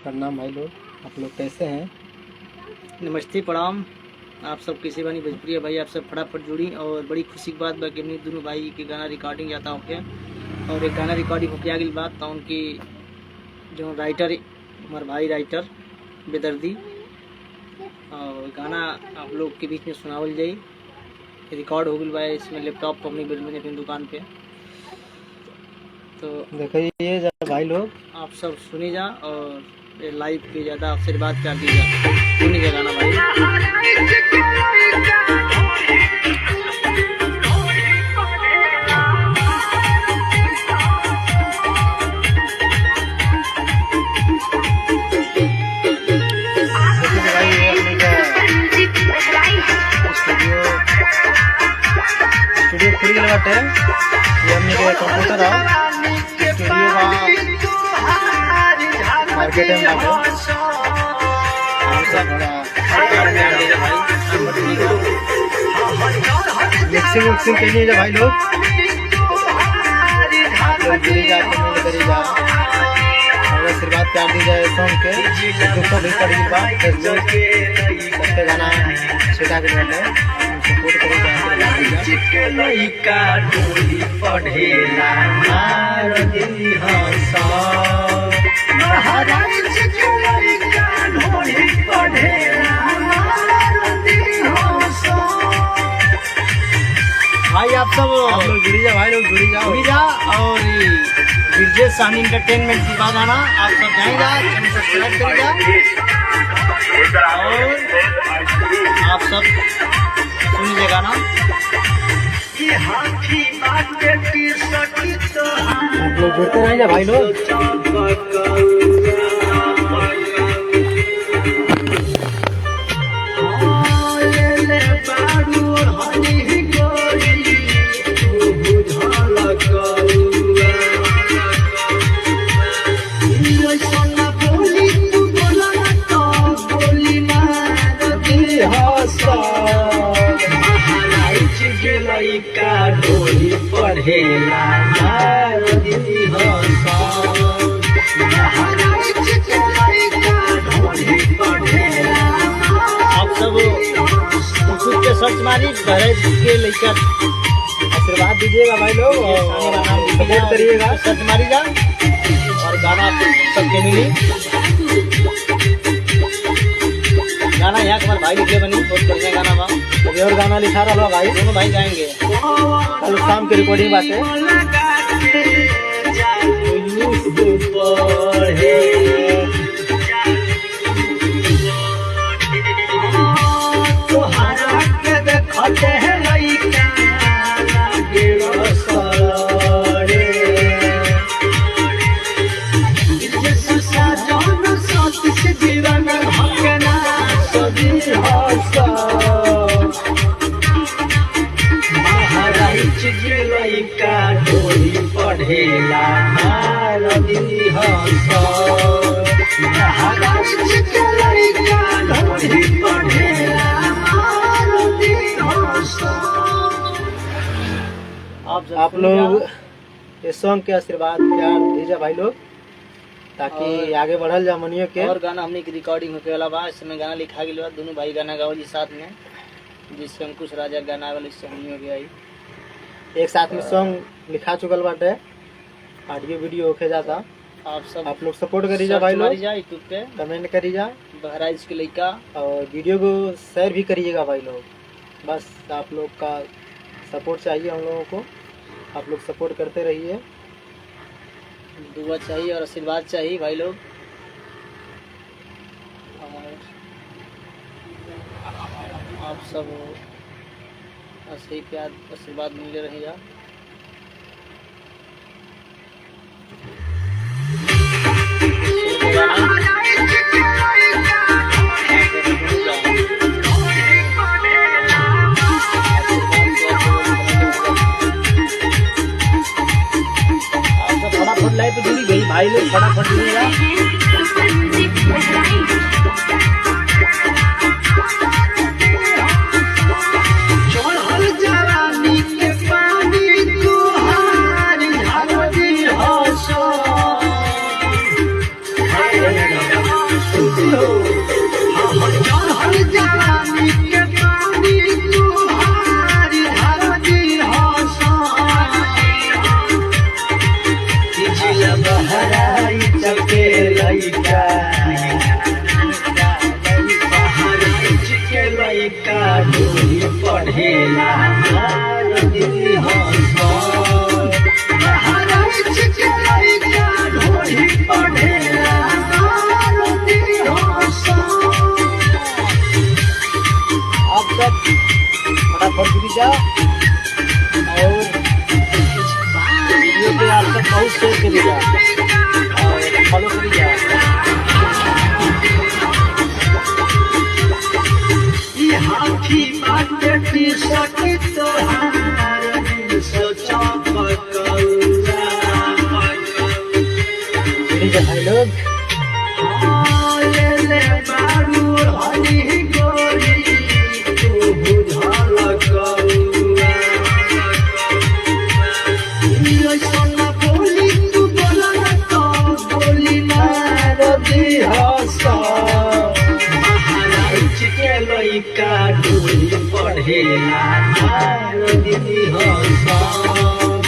प्रणाम भाई लोग, आप लोग कैसे हैं? नमस्ते प्रणाम। आप सब कैसे बानी भोजपुरी भाई, आप सब फटाफट जुड़ी। और बड़ी खुशी की बात बा कि हमने दोनों भाई के गाना रिकॉर्डिंग जाता होके और एक गाना रिकॉर्डिंग होके आ गई बात तो उनकी जो राइटर हमारे भाई राइटर बेदर्दी और गाना आप लोग के बीच में सुनावल जाई। रिकॉर्ड हो गई बा इसमें लैपटॉप पर अपनी मैंने अपनी दुकान पे। तो देखिए जा भाई लोग, आप सब सुनी जा और लाइव पे ज़्यादा आशीर्वाद कर दीजिए। सुनी जा गाना भाई। स्टूडियो खुली बाटे। ये हमने के कंप्यूटर स्टूडियो मार्केट में बाटे। मिक्सिंग विक्सिंग के लिए भाई लोग जुड़ी जा, कमेंट करी जा और आशीर्वाद प्यार दी जाए। सॉन्ग के दुखों भी पड़ी बात सबके गाना छिटा के बाटे सपोर्ट करी जा। लइका डोली पढ़ेला मार दिली हंसा महाराज के लइका डोली पढ़ेला मार दिली हंसा। भाई आप सब लोग जुड़ी जा, भाई लोग जुड़ी जा और विजय सानी एंटरटेनमेंट की बात आना आप सब जाएगा, चैनल सब्सक्राइब करेगा और आप सब सुनिए गाना। आप लोग जुड़ते रहेंगे भाई लोग। लइका डोली पढ़ेला मार दिली हंसा महाराज के लइका डोली पढ़ेला। आप सब यूट्यूब पे सर्च मारी बहराइच के लइका आशीर्वाद दीजिएगा भाई लोग और सपोर्ट करिएगा। सर्च मारी जा और गाना सबके मिली। गाना यहाँ हमारे भाई लिखे बनी, बहुत बढ़िया गाना बा। अभी और गाना लिखा रहा भाई, दोनों भाई गाएंगे। कल शाम की रिकॉर्डिंग बात है। लइका डोली पढ़ेला मार दिली हंसा महाराज के लइका डोली पढ़ेला मार दिली हंसा। आप लोग इस सॉन्ग के आशीर्वाद प्यार दीजिए भाई लोग ताकि आगे बढ़ल जा मनियो के। और गाना हमने की रिकॉर्डिंग होके वाला बा। इस समय गाना लिखा गया, दोनों भाई गाना गाओ जी साथ में, जिससे अंकुश राजा गाना वाले इससे हमनियो के आई एक साथ में सॉन्ग लिखा चुकल बाटे, ऑडियो वीडियो होके जाता। आप लोग सपोर्ट करी जा भाई लोग, यूट्यूब पे कमेंट करी जा बहराइच के लइका और वीडियो को शेयर भी करिएगा भाई लोग। बस आप लोग का सपोर्ट चाहिए हम लोगों को, आप लोग सपोर्ट करते रहिए। दुआ चाहिए और आशीर्वाद चाहिए भाई लोग। और आप सब ऐसे ही प्यार आशीर्वाद मिलते रहेगा। फटाफट लाइव पे जुड़ी गई भाई लोग, फटाफट जुड़ेगा। जवानी के पानी को हार झाड़ दी हो सो लइका बहराइच के लइका ढोली पढ़ेला दीदी हसन बहराइच के लइका ढोली पढ़ेला दीदी हसन। आप सब फटाफट जुड़ जाओ और वीडियो को आप सब बहुत शेयर करिएगा और फॉलो करिएगा। हाथी बाटे की सकी तोहार दिल सोचा पकौड़ा भाई लोग ले ले बारू हरी गोरी तू बुझल कौड़ा सोना बोली तू बोला तो बोली मार दी हसा के लइका ढोली पढ़ेला दीदी हसन।